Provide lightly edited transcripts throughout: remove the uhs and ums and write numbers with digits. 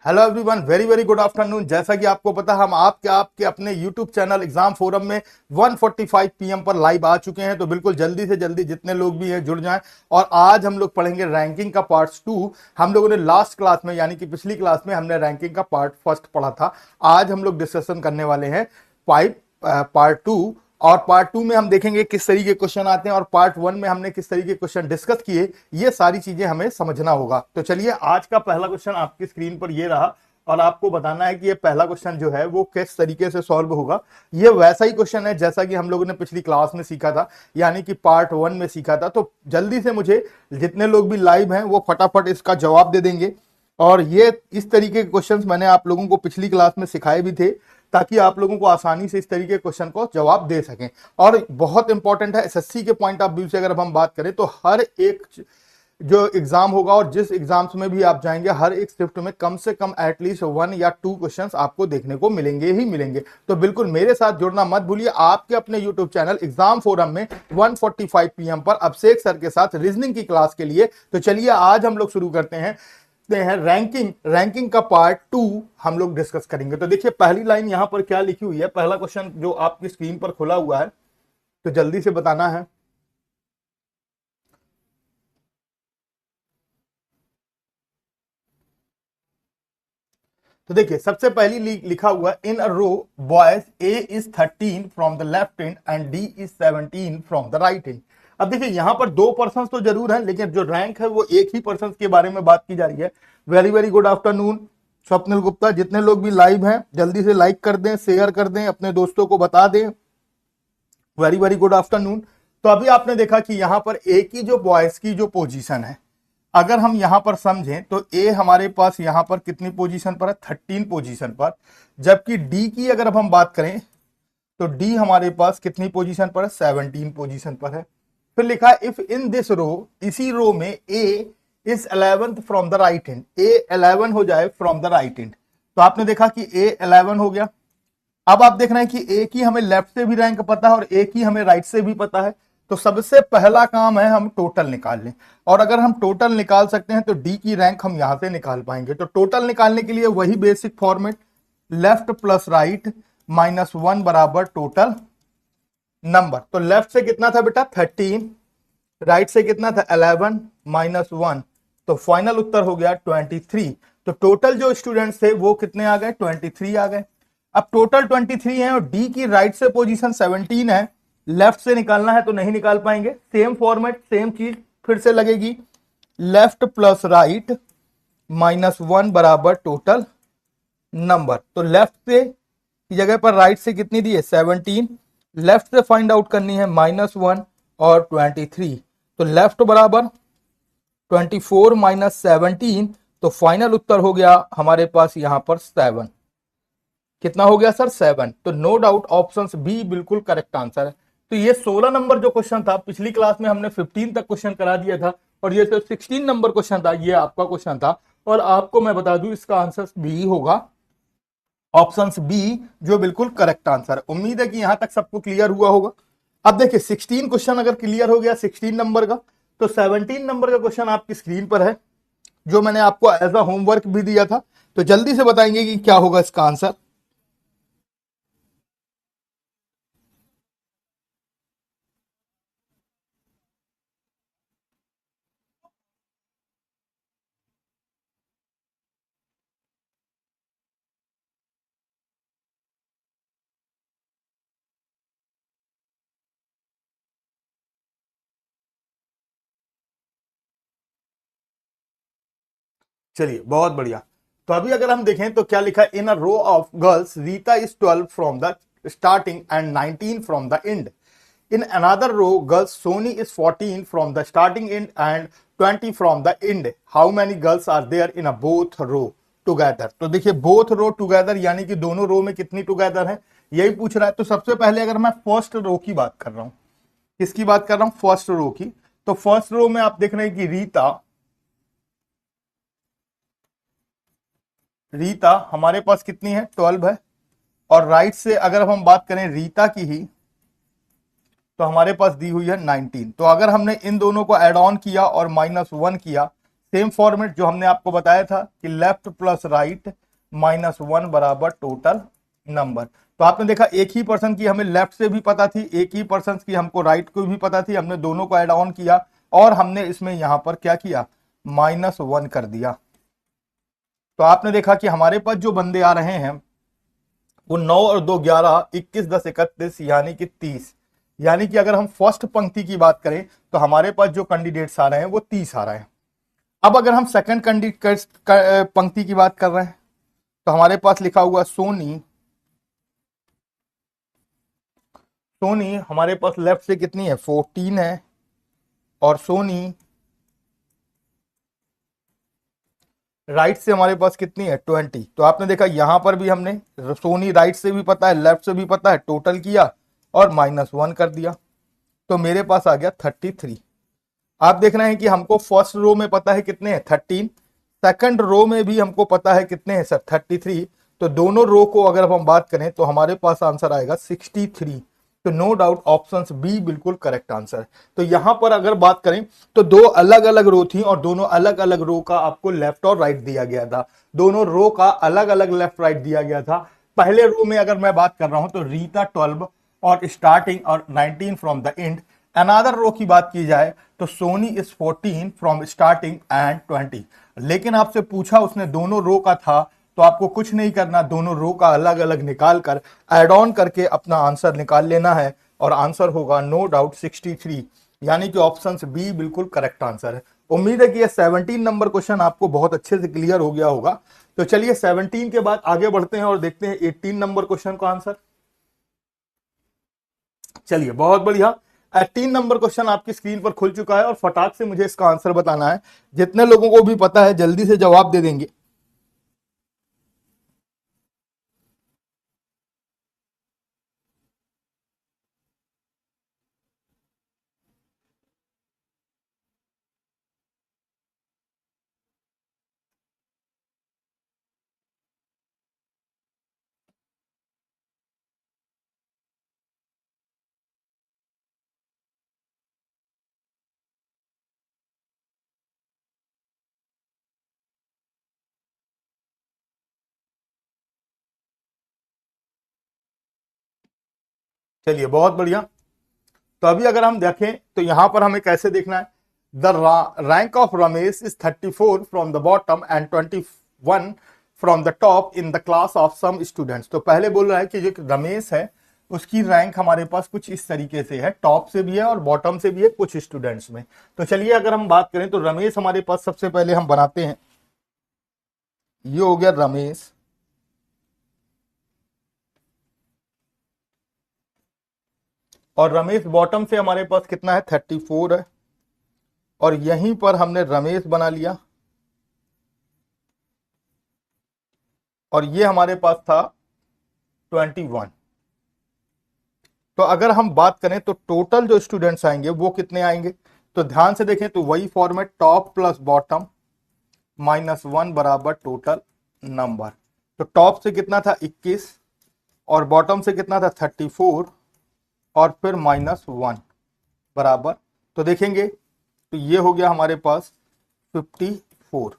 Hello everyone, very very good afternoon. जैसा कि आपको पता, हम आपके आपके अपने यूट्यूब चैनल एग्जाम फोरम में 1:45 पीएम पर लाइव आ चुके हैं। तो बिल्कुल जल्दी से जल्दी जितने लोग भी हैं जुड़ जाएं। और आज हम लोग पढ़ेंगे रैंकिंग का पार्ट 2। हम लोगों ने लास्ट क्लास में यानी कि पिछली क्लास में हमने रैंकिंग का पार्ट फर्स्ट पढ़ा था। आज हम लोग डिस्कशन करने वाले हैं पार्ट 2। और पार्ट 2 में हम देखेंगे किस तरीके के क्वेश्चन आते हैं और पार्ट 1 में हमने किस तरीके के क्वेश्चन डिस्कस किए। ये सारी चीजें हमें समझना होगा। तो चलिए, आज का पहला क्वेश्चन आपकी स्क्रीन पर ये रहा और आपको बताना है कि ये पहला क्वेश्चन जो है वो किस तरीके से सॉल्व होगा। ये वैसा ही क्वेश्चन है जैसा कि हम लोगों ने पिछली क्लास में सीखा था, यानी कि पार्ट 1 में सीखा था। तो जल्दी से मुझे जितने लोग भी लाइव हैं वो फटाफट इसका जवाब दे देंगे। और ये इस तरीके के क्वेश्चंस मैंने आप लोगों को पिछली क्लास में सिखाए भी थे, ताकि आप लोगों को आसानी से इस तरीके के क्वेश्चन को जवाब दे सकें। और बहुत इंपॉर्टेंट है, एसएससी के पॉइंट ऑफ व्यू से अगर हम बात करें तो हर एक जो एग्जाम होगा और जिस एग्जाम्स में भी आप जाएंगे, हर एक शिफ्ट में कम से कम एटलीस्ट 1 या 2 क्वेश्चंस आपको देखने को मिलेंगे ही मिलेंगे। तो बिल्कुल मेरे साथ जुड़ना मत भूलिए आपके अपने यूट्यूब चैनल एग्जाम फोरम में 1:45 पीएम पर अभिषेक सर के साथ रीजनिंग की क्लास के लिए। तो चलिए, आज हम लोग शुरू करते हैं रैंकिंग का पार्ट 2 हम लोग डिस्कस करेंगे। तो देखिए, पहली लाइन यहां पर क्या लिखी हुई है, पहला क्वेश्चन जो आपकी स्क्रीन पर खुला हुआ है, तो जल्दी से बताना है। तो देखिए, सबसे पहली लिखा हुआ in a row boys A is 13 from the left end and D is 17 from the right end. अब देखिए, यहां पर 2 पर्सन तो जरूर हैं, लेकिन जो रैंक है वो एक ही पर्सन के बारे में बात की जा रही है। Very very good afternoon Swapnil Gupta. जितने लोग भी लाइव हैं जल्दी से लाइक कर दें, शेयर कर दें, अपने दोस्तों को बता दें। Very very good afternoon. तो अभी आपने देखा कि यहां पर ए की जो बॉयज की जो पोजीशन है, अगर हम यहां पर समझें तो ए हमारे पास यहां पर कितनी पोजीशन पर है, 13 पोजीशन पर। जबकि डी की अगर हम बात करें तो डी हमारे पास कितनी पोजीशन पर है, 17 पोजीशन पर है। फिर लिखा है इफ इन दिस रो, इसी रो में A is 11th from the right end, A 11 हो जाए फ्रॉम द राइट एंड। तो आपने देखा कि ए 11 हो गया। अब आप देख रहे हैं कि ए की हमें लेफ्ट से भी रैंक पता है और ए की हमें राइट से भी पता है। तो सबसे पहला काम है हम टोटल निकाल लें। और अगर हम टोटल निकाल सकते हैं तो डी की रैंक हम यहां से निकाल पाएंगे। तो टोटल निकालने के लिए वही basic format, left plus right -1 बराबर टोटल नंबर। तो लेफ्ट से कितना था बेटा, 13, राइट से कितना था, 11 -1, तो फाइनल उत्तर हो गया 23। तो टोटल जो स्टूडेंट्स थे वो कितने आ गए, 23 आ गए। अब टोटल 23 है और डी की राइट से पोजीशन 17 है, लेफ्ट से निकालना है तो नहीं निकाल पाएंगे। सेम फॉर्मेट, सेम चीज फिर से लगेगी, लेफ्ट प्लस राइट -1 बराबर टोटल नंबर। तो लेफ्ट से की जगह पर राइट से कितनी दी है, 17, लेफ्ट से फाइंड आउट करनी है -1 और 23। तो लेफ्ट बराबर 24 -17, तो फाइनल उत्तर हो गया हमारे पास यहां पर 7। कितना हो गया सर, 7। तो नो डाउट ऑप्शन बी बिल्कुल करेक्ट आंसर है। तो ये 16 नंबर जो क्वेश्चन था, पिछली क्लास में हमने 15 तक क्वेश्चन करा दिया था और ये जो 16 नंबर क्वेश्चन था ये आपका क्वेश्चन था। और आपको मैं बता दूं इसका आंसर बी होगा, ऑप्शन बी, जो बिल्कुल करेक्ट आंसर है। उम्मीद है कि यहां तक सबको क्लियर हुआ होगा। अब देखिए, 16 क्वेश्चन अगर क्लियर हो गया 16 नंबर का, तो 17 नंबर का क्वेश्चन आपकी स्क्रीन पर है, जो मैंने आपको एज अ होमवर्क भी दिया था। तो जल्दी से बताएंगे कि क्या होगा इसका आंसर। चलिए, बहुत बढ़िया। तो अभी अगर हम देखें तो क्या लिखा है, in a row of girls Rita is 12 from the starting end 19 from the end. In another row girls Soni is 14 from the starting end and 20 from the end. How many girls are there in a both row together. तो देखिए, both row together यानी कि दोनों रो में कितनी together है, यही पूछ रहा है। तो सबसे पहले अगर मैं फर्स्ट रो की बात कर रहा हूं, किसकी बात कर रहा हूं, फर्स्ट रो की। तो फर्स्ट रो में आप देख रहे हैं कि रीता हमारे पास कितनी है, 12 है। और राइट से अगर हम बात करें रीता की ही, तो हमारे पास दी हुई है 19। तो अगर हमने इन दोनों को एड ऑन किया और -1 किया, सेम फॉर्मेट जो हमने आपको बताया था कि लेफ्ट प्लस राइट -1 बराबर टोटल नंबर। तो आपने देखा एक ही पर्सन की हमें लेफ्ट से भी पता थी, एक ही पर्सन की हमको राइट को भी पता थी, हमने दोनों को ऐड ऑन किया और हमने इसमें यहां पर क्या किया, -1 कर दिया। तो आपने देखा कि हमारे पास जो बंदे आ रहे हैं वो 9 और 2 11, 21 10 31 यानी कि 30। यानी कि अगर हम फर्स्ट पंक्ति की बात करें तो हमारे पास जो कैंडिडेट्स आ रहे हैं वो 30 आ रहे हैं। अब अगर हम सेकंड कैंडिडेट पंक्ति की बात कर रहे हैं तो हमारे पास लिखा हुआ सोनी। सोनी हमारे पास लेफ्ट से कितनी है, 14 है, और सोनी राइट से हमारे पास कितनी है, 20। तो आपने देखा यहां पर भी हमने सोनी राइट से भी पता है, लेफ्ट से भी पता है, टोटल किया और -1 कर दिया। तो मेरे पास आ गया 33। आप देख रहे हैं कि हमको फर्स्ट रो में पता है कितने हैं, 13, सेकंड रो में भी हमको पता है कितने हैं सर, 33। तो दोनों रो को अगर हम बात करें तो हमारे पास आंसर आएगा 63। तो नो डाउट ऑप्शन बी बिल्कुल करेक्ट आंसर। तो यहां पर अगर बात करें तो दो अलग अलग रो थी और दोनों अलग अलग रो का आपको लेफ्ट और राइट दिया गया था, दोनों रो का अलग अलग लेफ्ट राइट दिया गया था। पहले रो में अगर मैं बात कर रहा हूं तो रीता 12 और स्टार्टिंग और 19 फ्रॉम द एंड। अनादर रो की बात की जाए तो Soni is 14 from starting and 20। लेकिन आपसे पूछा उसने दोनों रो का था तो आपको कुछ नहीं करना, दोनों रो का अलग अलग निकाल कर एड ऑन करके अपना आंसर निकाल लेना है और आंसर होगा नो डाउट 63। यानी कि ऑप्शन बी बिल्कुल करेक्ट आंसर है। उम्मीद है कि यह 17 नंबर क्वेश्चन आपको बहुत अच्छे से क्लियर हो गया होगा। तो चलिए 17 के बाद आगे बढ़ते हैं और देखते हैं 18 नंबर क्वेश्चन का आंसर। चलिए बहुत बढ़िया, 18 नंबर क्वेश्चन आपकी स्क्रीन पर खुल चुका है और फटाक से मुझे इसका आंसर बताना है। जितने लोगों को भी पता है जल्दी से जवाब दे देंगे। चलिए बहुत बढ़िया। तो अभी अगर हम देखें तो यहां पर हमें कैसे देखना है, the rank of Ramesh is 34 from the bottom and 21 from the top in the class of some students. तो पहले बोल रहा है कि जो रमेश है उसकी रैंक हमारे पास कुछ इस तरीके से है, टॉप से भी है और बॉटम से भी है कुछ स्टूडेंट्स में। तो चलिए अगर हम बात करें तो रमेश हमारे पास सबसे पहले हम बनाते हैं, ये हो गया रमेश। और रमेश बॉटम से हमारे पास कितना है, 34 है, और यहीं पर हमने रमेश बना लिया और ये हमारे पास था 21। तो अगर हम बात करें तो टोटल जो स्टूडेंट्स आएंगे वो कितने आएंगे, तो ध्यान से देखें तो वही फॉर्मेट, टॉप प्लस बॉटम -1 बराबर टोटल नंबर। तो टॉप से कितना था 21 और बॉटम से कितना था 34 और फिर -1 बराबर, तो देखेंगे तो ये हो गया हमारे पास 54।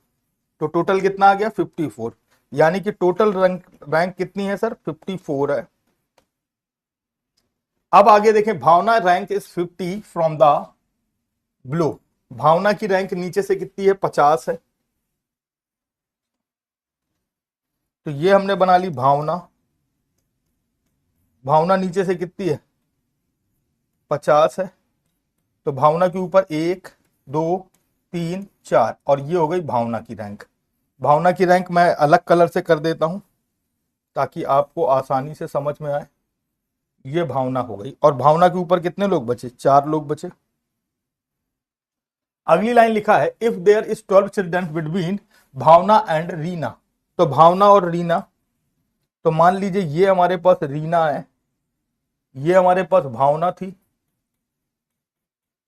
तो टोटल कितना आ गया 54, यानी कि टोटल रैंक कितनी है सर, 54 है। अब आगे देखें, Bhavna rank is 50 from the below. Bhavna की रैंक नीचे से कितनी है, 50 है। तो ये हमने बना ली भावना, भावना नीचे से कितनी है, 50 है। तो भावना के ऊपर 1 2 3 4 और ये हो गई भावना की रैंक। भावना की रैंक मैं अलग कलर से कर देता हूं ताकि आपको आसानी से समझ में आए। ये भावना हो गई और भावना के ऊपर कितने लोग बचे, 4 लोग बचे। अगली लाइन लिखा है if there is 12 children between Bhavna and Reena. तो भावना और रीना, तो मान लीजिए ये हमारे पास रीना है, ये हमारे पास भावना थी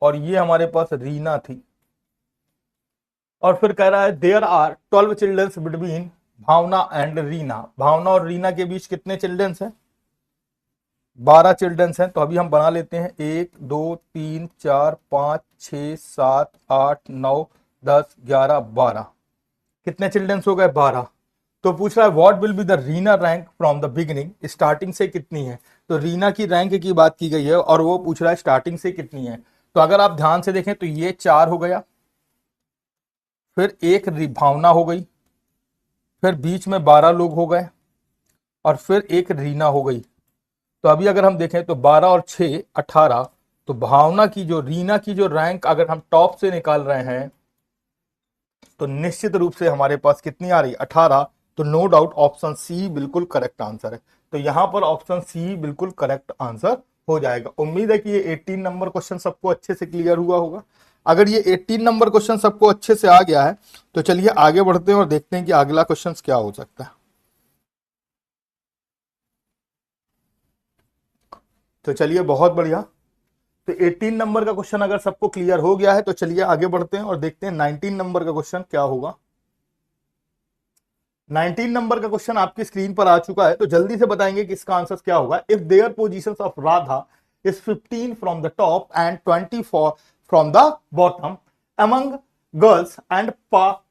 और ये हमारे पास रीना थी। और फिर कह रहा है there are 12 childrens between Bhavna and Reena. Bhavna और रीना के बीच कितने चिल्ड्रंस हैं, 12 चिल्ड्रंस हैं। तो अभी हम बना लेते हैं 1 2 3 4 5 6 7 8 9 10, 11, 12, कितने चिल्ड्रंस हो गए? 12। तो पूछ रहा है what will be the Reena rank from the beginning, starting से कितनी है। तो रीना की रैंक की बात की गई है और वो पूछ रहा है स्टार्टिंग से कितनी है। तो अगर आप ध्यान से देखें तो ये 4 हो गया, फिर एक भावना हो गई, फिर बीच में 12 लोग हो गए और फिर एक रीना हो गई। तो अभी अगर हम देखें तो 12 और 6 18। तो भावना की जो रीना की जो रैंक अगर हम टॉप से निकाल रहे हैं तो निश्चित रूप से हमारे पास कितनी आ रही? 18। तो नो डाउट ऑप्शन सी बिल्कुल करेक्ट आंसर है। तो यहां पर ऑप्शन सी बिल्कुल करेक्ट आंसर हो जाएगा। उम्मीद है कि ये 18 नंबर क्वेश्चन सबको अच्छे से क्लियर हुआ होगा। अगर ये 18 नंबर क्वेश्चन सबको अच्छे से आ गया है तो चलिए आगे बढ़ते हैं और देखते हैं कि अगला क्वेश्चन क्या हो सकता है। तो चलिए बहुत बढ़िया। तो 18 नंबर का क्वेश्चन अगर सबको क्लियर हो गया है तो चलिए आगे बढ़ते हैं और देखते हैं 19 नंबर का क्वेश्चन क्या होगा। 19 नंबर का क्वेश्चन आपकी स्क्रीन पर आ चुका है, तो जल्दी से बताएंगे कि इसका आंसर क्या होगा। If their positions of Radha is 15 from the top and 24 from the bottom among girls and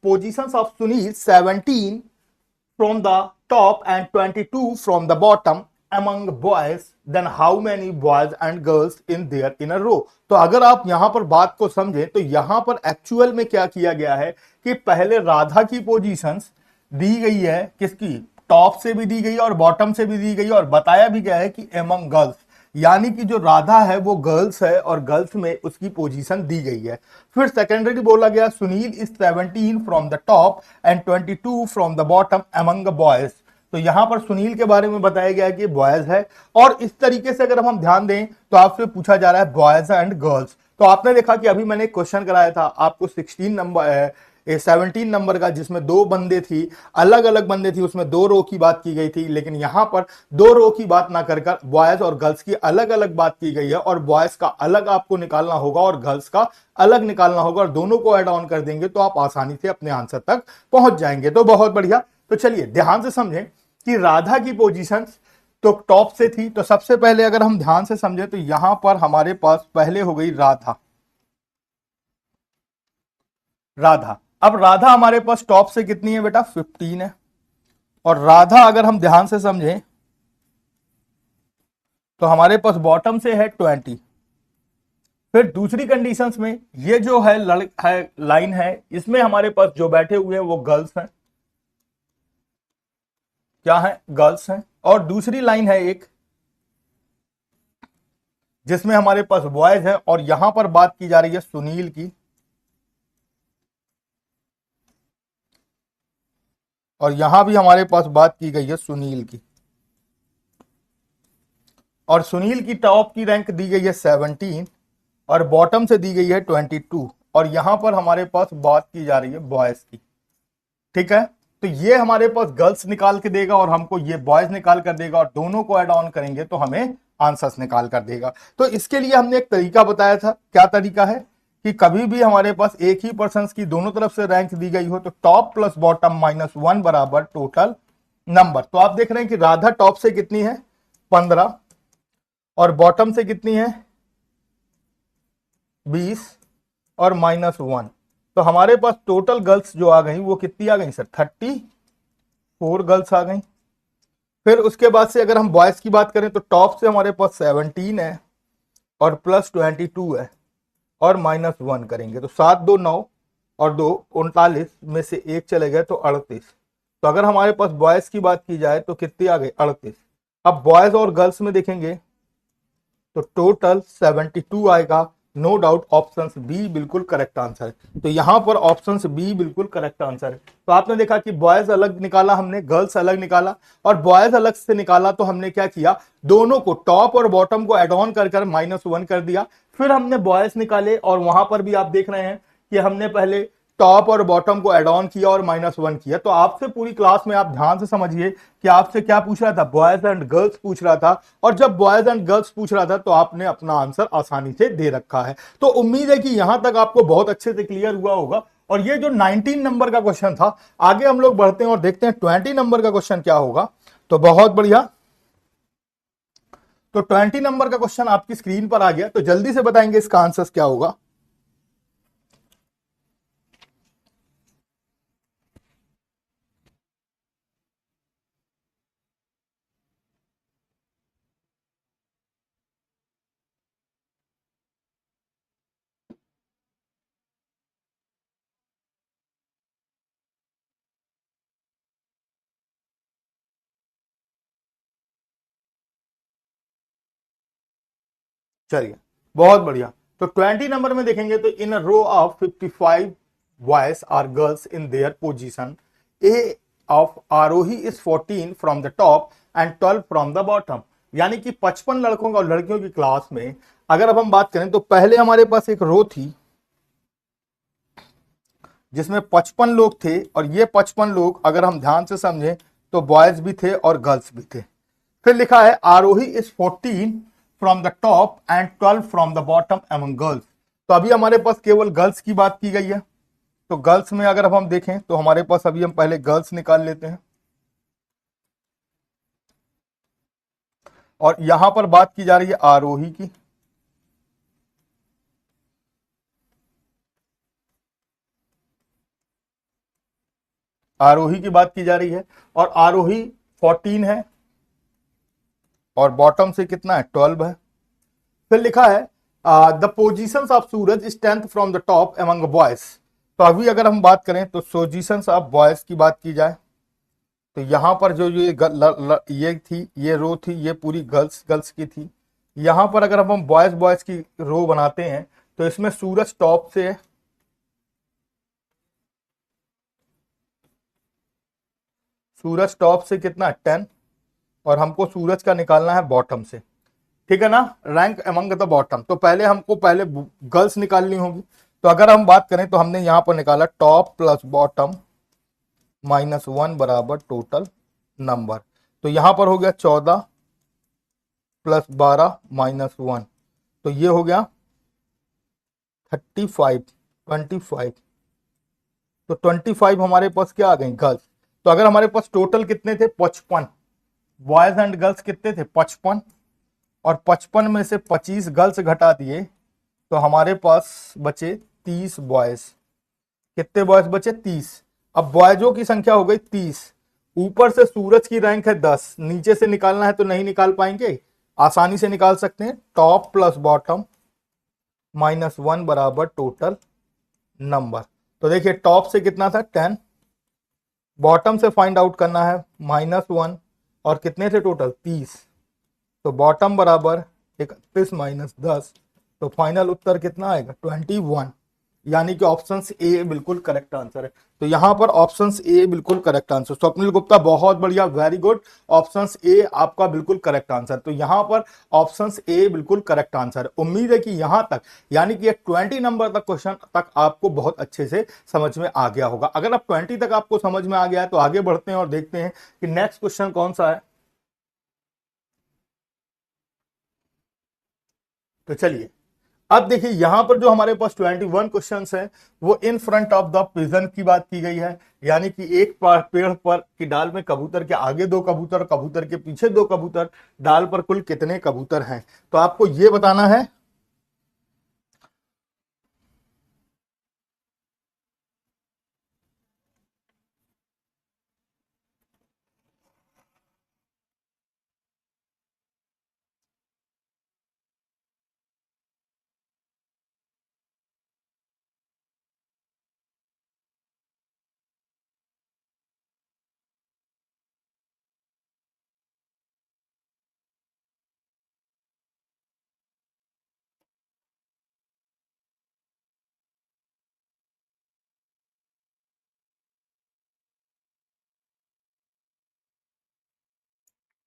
positions of Sunil 17 from the top and 22 from the bottom among boys, then how many boys and girls in their in a row। तो अगर आप यहां पर बात को समझें तो यहां पर एक्चुअल में क्या किया गया है कि पहले राधा की पोजीशंस दी गई है, किसकी? टॉप से भी दी गई और बॉटम से भी दी गई और बताया भी गया है कि एमंग गर्ल्स, यानी कि जो राधा है वो गर्ल्स है और गर्ल्स में उसकी पोजीशन दी गई है। फिर सेकेंडरी बोला गया Sunil is 17 from the top and 22 from the bottom among boys. तो यहां पर सुनील के बारे में बताया गया है कि बॉयज है। और इस तरीके से अगर हम ध्यान दें तो आपसे पूछा जा रहा है बॉयज एंड गर्ल्स। तो आपने देखा कि अभी मैंने क्वेश्चन कराया था आपको 16 नंबर 17 नंबर का, जिसमें दो बंदे थी, अलग अलग बंदे थी, उसमें 2 रो की बात की गई थी। लेकिन यहां पर 2 रो की बात ना कर बॉयज और गर्ल्स की अलग अलग बात की गई है और बॉयज का अलग आपको निकालना होगा और गर्ल्स का अलग निकालना होगा और दोनों को ऐड ऑन कर देंगे तो आप आसानी से अपने आंसर तक पहुंच जाएंगे। तो बहुत बढ़िया। तो चलिए ध्यान से समझें कि राधा की पोजीशन तो टॉप से थी। तो सबसे पहले अगर हम ध्यान से समझें तो यहां पर हमारे पास पहले हो गई राधा। राधा, अब राधा हमारे पास टॉप से कितनी है बेटा? 15 है। और राधा अगर हम ध्यान से समझें तो हमारे पास बॉटम से है 20। फिर दूसरी कंडीशंस में ये जो है लाइन है, इसमें हमारे पास जो बैठे हुए हैं वो गर्ल्स हैं। क्या है? गर्ल्स हैं। और दूसरी लाइन है एक जिसमें हमारे पास बॉयज है और यहां पर बात की जा रही है सुनील की। और यहां भी हमारे पास बात की गई है सुनील की। और सुनील की टॉप की रैंक दी गई है 17 और बॉटम से दी गई है 22 और यहां पर हमारे पास बात की जा रही है बॉयज की। ठीक है, तो ये हमारे पास गर्ल्स निकाल के देगा और हमको ये बॉयज निकाल कर देगा और दोनों को ऐड ऑन करेंगे तो हमें आंसर्स निकाल कर देगा। तो इसके लिए हमने एक तरीका बताया था। क्या तरीका है कि कभी भी हमारे पास एक ही पर्सन की दोनों तरफ से रैंक दी गई हो तो टॉप प्लस बॉटम -1 बराबर टोटल नंबर। तो आप देख रहे हैं कि राधा टॉप से कितनी है? 15 और बॉटम से कितनी है? 20 और -1। तो हमारे पास टोटल गर्ल्स जो आ गई वो कितनी आ गई सर? 34 गर्ल्स आ गई। फिर उसके बाद से अगर हम बॉयज की बात करें तो टॉप से हमारे पास 17 है और प्लस 22 है और -1 करेंगे तो 7 2 9 और 2 39 में से एक चले गए तो 38। तो अगर हमारे पास बॉयज की बात की जाए तो कितनी आ गई? 38। अब बॉयज और गर्ल्स में देखेंगे तो टोटल 72 आएगा। नो डाउट ऑप्शन बी बिल्कुल करेक्ट आंसर है। तो यहां पर ऑप्शन बी बिल्कुल करेक्ट आंसर है। तो आपने देखा कि बॉयज अलग निकाला हमने, गर्ल्स अलग निकाला और बॉयज अलग से निकाला तो हमने क्या किया? दोनों को टॉप और बॉटम को एड ऑन कर -1 कर दिया। फिर हमने बॉयज निकाले और वहां पर भी आप देख रहे हैं कि हमने पहले टॉप और बॉटम को एड ऑन किया और -1 किया। तो आपसे पूरी क्लास में आप ध्यान से समझिए कि आपसे क्या पूछ रहा था? बॉयज एंड गर्ल्स पूछ रहा था। और जब बॉयज एंड गर्ल्स पूछ रहा था तो आपने अपना आंसर आसानी से दे रखा है। तो उम्मीद है कि यहां तक आपको बहुत अच्छे से क्लियर हुआ होगा। और ये जो 19 नंबर का क्वेश्चन था, आगे हम लोग बढ़ते हैं और देखते हैं 20 नंबर का क्वेश्चन क्या होगा। तो बहुत बढ़िया। तो 20 नंबर का क्वेश्चन आपकी स्क्रीन पर आ गया, तो जल्दी से बताएंगे इसका आंसर क्या होगा। चलिए बहुत बढ़िया। तो 20 नंबर में देखेंगे तो in row of 55 boys are girls in their position a of Aarohi is 14 from the top end 12 from the bottom. यानी कि 55 लड़कों और लड़कियों की क्लास में अगर अब हम बात करें तो पहले हमारे पास एक रो थी जिसमें 55 लोग थे, और ये 55 लोग अगर हम ध्यान से समझें तो बॉयज भी थे और गर्ल्स भी थे। फिर लिखा है Aarohi is 14 from the top end 12 from the bottom among girls. तो अभी हमारे पास केवल गर्ल्स की बात की गई है। तो गर्ल्स में अगर अब हम देखें तो हमारे पास अभी हम पहले गर्ल्स निकाल लेते हैं, और यहां पर बात की जा रही है आरोही की। आरोही की बात की जा रही है और आरोही 14 है और बॉटम से कितना है 12 है। फिर लिखा है the positions of Suraj is 10th from the top among boys. तो अभी अगर हम बात करें तो पोजीशंस ऑफ बॉयज की बात की जाए तो यहां पर जो ये थी, ये रो थी, ये पूरी गर्ल्स गर्ल्स की थी। यहां पर अगर हम बॉयज बॉयज की रो बनाते हैं तो इसमें सूरज टॉप से है, सूरज टॉप से कितना 10, और हमको सूरज का निकालना है बॉटम से, ठीक है ना, रैंक अमंग द बॉटम। तो पहले हमको पहले गर्ल्स निकालनी होगी। तो अगर हम बात करें तो हमने यहां पर निकाला टॉप प्लस बॉटम -1 बराबर टोटल नंबर। तो यहां पर हो गया 14 प्लस 12 -1, तो ये हो गया 35 25। तो 25 हमारे पास क्या आ गई गर्ल्स। तो अगर हमारे पास टोटल कितने थे 55, बॉयज एंड गर्ल्स कितने थे 55, और 55 में से 25 गर्ल्स घटा दिए तो हमारे पास बचे 30 बॉयज। कितने बॉयज बचे 30। अब बॉयजों की संख्या हो गई 30, ऊपर से सूरज की रैंक है 10, नीचे से निकालना है तो नहीं निकाल पाएंगे, आसानी से निकाल सकते हैं टॉप प्लस बॉटम -1 बराबर टोटल नंबर। तो देखिए टॉप से कितना था 10, बॉटम से फाइंड आउट करना है -1, और कितने थे टोटल 30। तो बॉटम बराबर 31 - 10, तो फाइनल उत्तर कितना आएगा 21। यानी कि ऑप्शन ए बिल्कुल करेक्ट आंसर है। तो यहां पर ऑप्शन ए बिल्कुल करेक्ट आंसर। स्वप्निल गुप्ता बहुत बढ़िया, वेरी गुड, ऑप्शन ए आपका बिल्कुल करेक्ट आंसर। तो यहां पर ऑप्शन ए बिल्कुल करेक्ट आंसर है। उम्मीद है कि यहां तक यानी कि 20 नंबर तक क्वेश्चन तक आपको बहुत अच्छे से समझ में आ गया होगा। अगर आप 20 तक आपको समझ में आ गया है तो आगे बढ़ते हैं और देखते हैं कि नेक्स्ट क्वेश्चन कौन सा है। तो चलिए अब देखिए यहां पर जो हमारे पास 21 क्वेश्चंस हैं वो in front of the pigeon की बात की गई है। यानी कि एक पेड़ पर की डाल में कबूतर के आगे 2 कबूतर, कबूतर के पीछे 2 कबूतर, डाल पर कुल कितने कबूतर हैं। तो आपको ये बताना है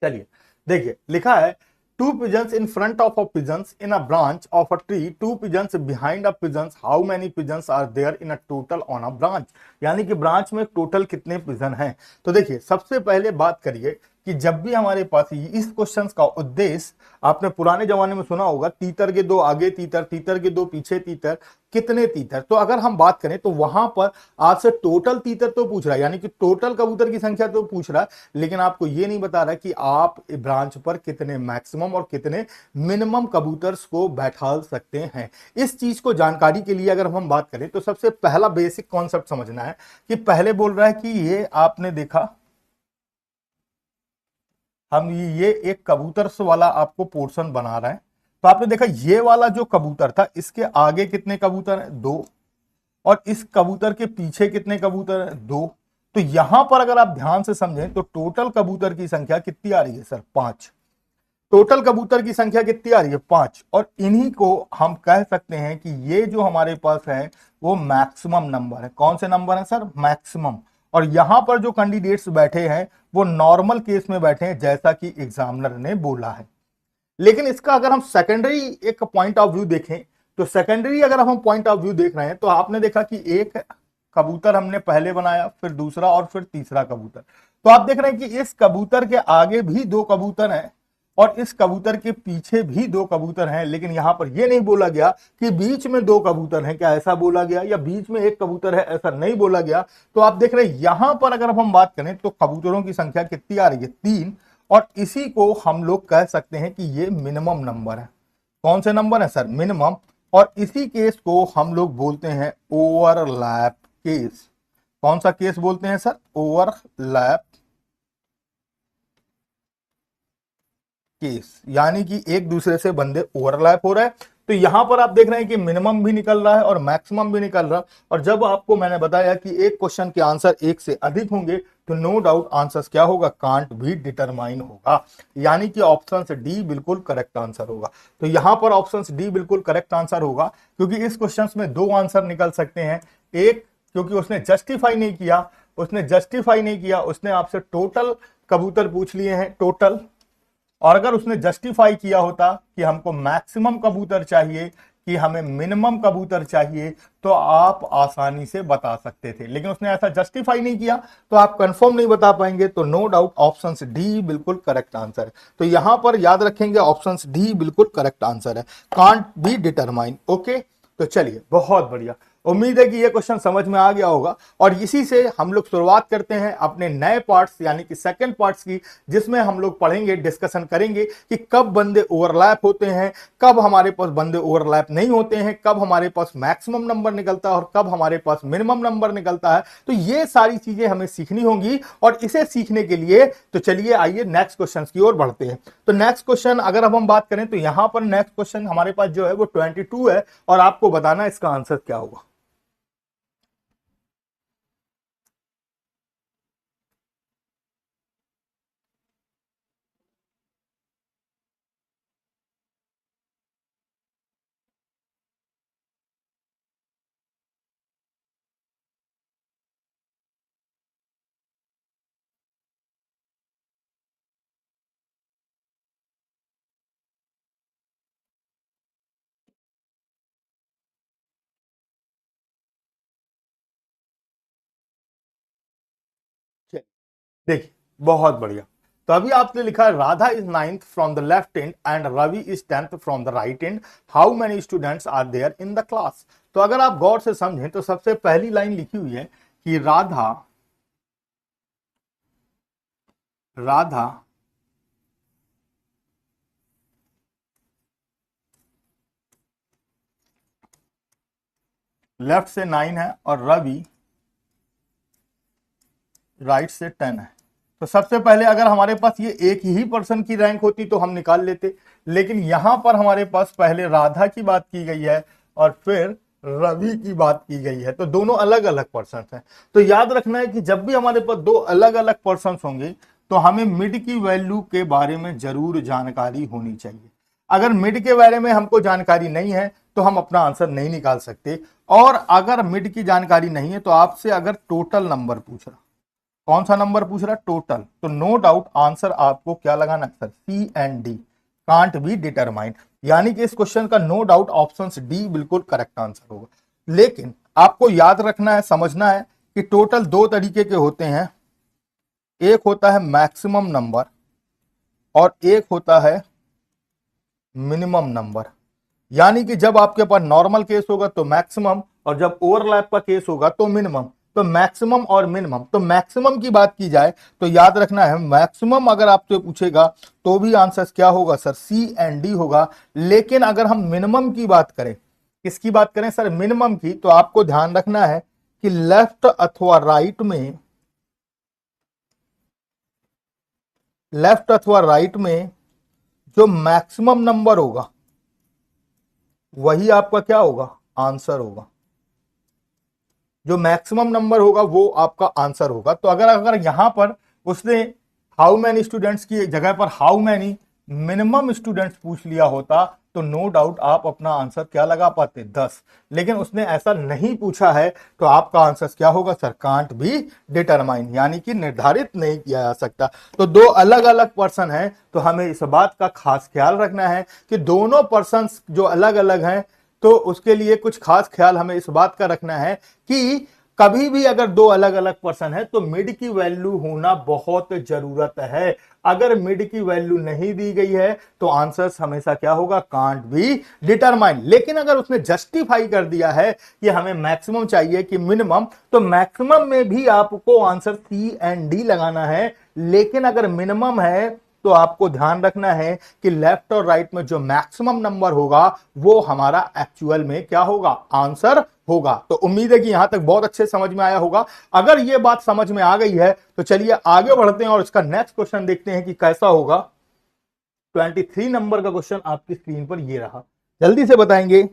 चलिए देखिए लिखा है 2 pigeons in front of a pigeons in a branch of a tree, 2 pigeons behind a pigeons, how many pigeons are there in a total on a branch। यानी कि ब्रांच में टोटल कितने पिजन हैं। तो देखिए सबसे पहले बात करिए कि जब भी हमारे पास इस क्वेश्चन का उद्देश्य, आपने पुराने जमाने में सुना होगा तीतर के 2 आगे तीतर, तीतर के 2 पीछे तीतर, कितने तीतर। तो अगर हम बात करें तो वहां पर आपसे टोटल तीतर तो पूछ रहा है, यानी कि टोटल कबूतर की संख्या तो पूछ रहा है, लेकिन आपको यह नहीं बता रहा कि आप ब्रांच पर कितने मैक्सिमम और कितने मिनिमम कबूतर्स को बैठा सकते हैं। इस चीज को जानकारी के लिए अगर हम बात करें तो सबसे पहला बेसिक कॉन्सेप्ट समझना है कि पहले बोल रहा है कि ये आपने देखा, हम ये एक कबूतर वाला आपको पोर्शन बना रहा है। तो आपने देखा ये वाला जो कबूतर था इसके आगे कितने कबूतर हैं 2, और इस कबूतर के पीछे कितने कबूतर हैं 2। तो यहां पर अगर आप ध्यान से समझें तो टोटल कबूतर की संख्या कितनी आ रही है सर 5। टोटल कबूतर की संख्या कितनी आ रही है 5, और इन्हीं को हम कह सकते हैं कि ये जो हमारे पास है वो मैक्सिमम नंबर है। कौन से नंबर है सर? मैक्सिमम। और यहां पर जो कैंडिडेट्स बैठे हैं वो नॉर्मल केस में बैठे हैं, जैसा कि एग्जामिनर ने बोला है। लेकिन इसका अगर हम सेकेंडरी एक पॉइंट ऑफ व्यू देखें, तो सेकेंडरी अगर हम पॉइंट ऑफ व्यू देख रहे हैं, तो आपने देखा कि एक कबूतर हमने पहले बनाया, फिर दूसरा और फिर तीसरा कबूतर। तो आप देख रहे हैं कि इस कबूतर के आगे भी 2 कबूतर हैं और इस कबूतर के पीछे भी 2 कबूतर हैं, लेकिन यहां पर यह नहीं बोला गया कि बीच में 2 कबूतर हैं। क्या ऐसा बोला गया? या बीच में 1 कबूतर है, ऐसा नहीं बोला गया। तो आप देख रहे हैं यहां पर अगर हम बात करें तो कबूतरों की संख्या कितनी आ रही है? 3। और इसी को हम लोग कह सकते हैं कि ये मिनिमम नंबर है। कौन से नंबर है सर? मिनिमम। और इसी केस को हम लोग बोलते हैं ओवरलैप केस। कौन सा केस बोलते हैं सर? ओवरलैप केस, यानी कि एक दूसरे से बंदे ओवरलैप हो रहा है। तो यहां पर आप देख रहे हैं कि मिनिमम भी निकल रहा है और मैक्सिमम भी निकल रहा है। और जब आपको मैंने बताया कि एक क्वेश्चन के आंसर एक से अधिक होंगे तो नो डाउट आंसर क्या होगा? कांट भी डिटरमाइन होगा, यानी कि ऑप्शन डी बिल्कुल करेक्ट आंसर होगा। तो यहां पर ऑप्शन डी बिल्कुल करेक्ट आंसर होगा, क्योंकि इस क्वेश्चन में 2 आंसर निकल सकते हैं। एक, क्योंकि उसने जस्टिफाई नहीं किया, उसने आपसे टोटल कबूतर पूछ लिए हैं, टोटल। और अगर उसने जस्टिफाई किया होता कि हमको मैक्सिमम कबूतर चाहिए कि हमें मिनिमम कबूतर चाहिए, तो आप आसानी से बता सकते थे। लेकिन उसने ऐसा जस्टिफाई नहीं किया, तो आप कंफर्म नहीं बता पाएंगे। तो नो डाउट ऑप्शन डी बिल्कुल करेक्ट आंसर है। तो यहां पर याद रखेंगे ऑप्शन डी बिल्कुल करेक्ट आंसर है, कांट बी डिटरमाइन। ओके, तो चलिए, बहुत बढ़िया। उम्मीद है कि यह क्वेश्चन समझ में आ गया होगा। और इसी से हम लोग शुरुआत करते हैं अपने नए पार्ट्स, यानी कि सेकंड पार्ट्स की, जिसमें हम लोग पढ़ेंगे, डिस्कशन करेंगे कि कब बंदे ओवरलैप होते हैं, कब हमारे पास बंदे ओवरलैप नहीं होते हैं, कब हमारे पास मैक्सिमम नंबर निकलता है और कब हमारे पास मिनिमम नंबर निकलता है। तो ये सारी चीजें हमें सीखनी होंगी। और इसे सीखने के लिए तो चलिए आइए नेक्स्ट क्वेश्चन की ओर बढ़ते हैं। तो नेक्स्ट क्वेश्चन अगर अब हम बात करें तो यहां पर नेक्स्ट क्वेश्चन हमारे पास जो है वो 22 है, और आपको बताना इसका आंसर क्या होगा। देखिए, बहुत बढ़िया। तो अभी आपने लिखा है Radha is 9th from the left end and Ravi is 10th from the right end, how many students are there in the class. तो अगर आप गौर से समझें तो सबसे पहली लाइन लिखी हुई है कि राधा राधा लेफ्ट से 9 है और रवि राइट से 10 है। तो सबसे पहले अगर हमारे पास ये एक ही पर्सन की रैंक होती तो हम निकाल लेते, लेकिन यहां पर हमारे पास पहले राधा की बात की गई है और फिर रवि की बात की गई है, तो दोनों अलग अलग पर्सन हैं। तो याद रखना है कि जब भी हमारे पास 2 अलग अलग पर्सन होंगे तो हमें मिड की वैल्यू के बारे में जरूर जानकारी होनी चाहिए। अगर मिड के बारे में हमको जानकारी नहीं है तो हम अपना आंसर नहीं निकाल सकते। और अगर मिड की जानकारी नहीं है तो आपसे अगर टोटल नंबर पूछ रहा, कौन सा नंबर पूछ रहा? टोटल। तो नो डाउट आंसर आपको क्या लगाना है sir? C and D, can't be determine. यानी कि इस क्वेश्चन का नो डाउट ऑप्शन डी बिल्कुल करेक्ट आंसर होगा। लेकिन आपको याद रखना है, समझना है कि टोटल 2 तरीके के होते हैं। एक होता है मैक्सिमम नंबर और एक होता है मिनिमम नंबर। यानी कि जब आपके पास नॉर्मल केस होगा तो मैक्सिमम, और जब ओवरलैप का केस होगा तो मिनिमम। तो मैक्सिमम और मिनिमम, तो मैक्सिमम की बात की जाए तो याद रखना है मैक्सिमम अगर आपसे पूछेगा तो भी आंसर क्या होगा सर? सी एंड डी होगा। लेकिन अगर हम मिनिमम की बात करें, किसकी बात करें सर? मिनिमम की, तो आपको ध्यान रखना है कि लेफ्ट अथवा राइट में जो मैक्सिमम नंबर होगा वही आपका क्या होगा? आंसर होगा। जो मैक्सिमम नंबर होगा वो आपका आंसर होगा। तो अगर अगर यहां पर उसने हाउ मैनी स्टूडेंट्स की जगह पर हाउ मैनी मिनिमम स्टूडेंट्स पूछ लिया होता तो नो डाउट आप अपना आंसर क्या लगा पाते, 10। लेकिन उसने ऐसा नहीं पूछा है तो आपका आंसर क्या होगा सर, कांट बी डिटरमाइन, यानी कि निर्धारित नहीं किया जा सकता। तो दो अलग अलग पर्सन हैं, तो हमें इस बात का खास ख्याल रखना है कि दोनों पर्सन जो अलग अलग हैं, तो उसके लिए कुछ खास ख्याल हमें इस बात का रखना है कि कभी भी अगर दो अलग अलग पर्सन है तो मिड की वैल्यू होना बहुत जरूरत है। अगर मिड की वैल्यू नहीं दी गई है तो आंसर हमेशा क्या होगा, कांट बी डिटरमाइन। लेकिन अगर उसने जस्टिफाई कर दिया है कि हमें मैक्सिमम चाहिए कि मिनिमम, तो मैक्सिमम में भी आपको आंसर सी एंड डी लगाना है। लेकिन अगर मिनिमम है तो आपको ध्यान रखना है कि लेफ्ट और राइट में जो मैक्सिमम नंबर होगा वो हमारा एक्चुअल में क्या होगा, आंसर होगा। तो उम्मीद है कि यहां तक बहुत अच्छे समझ में आया होगा। अगर ये बात समझ में आ गई है तो चलिए आगे बढ़ते हैं और इसका नेक्स्ट क्वेश्चन देखते हैं कि कैसा होगा। 23 नंबर का क्वेश्चन आपकी स्क्रीन पर ये रहा, जल्दी से बताएंगे।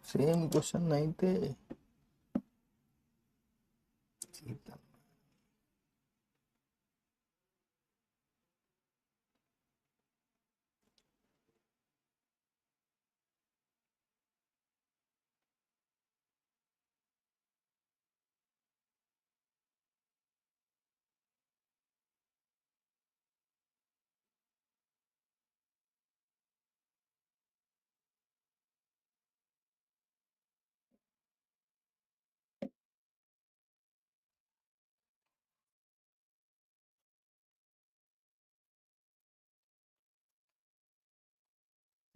सेम क्वेश्चन नहीं थे।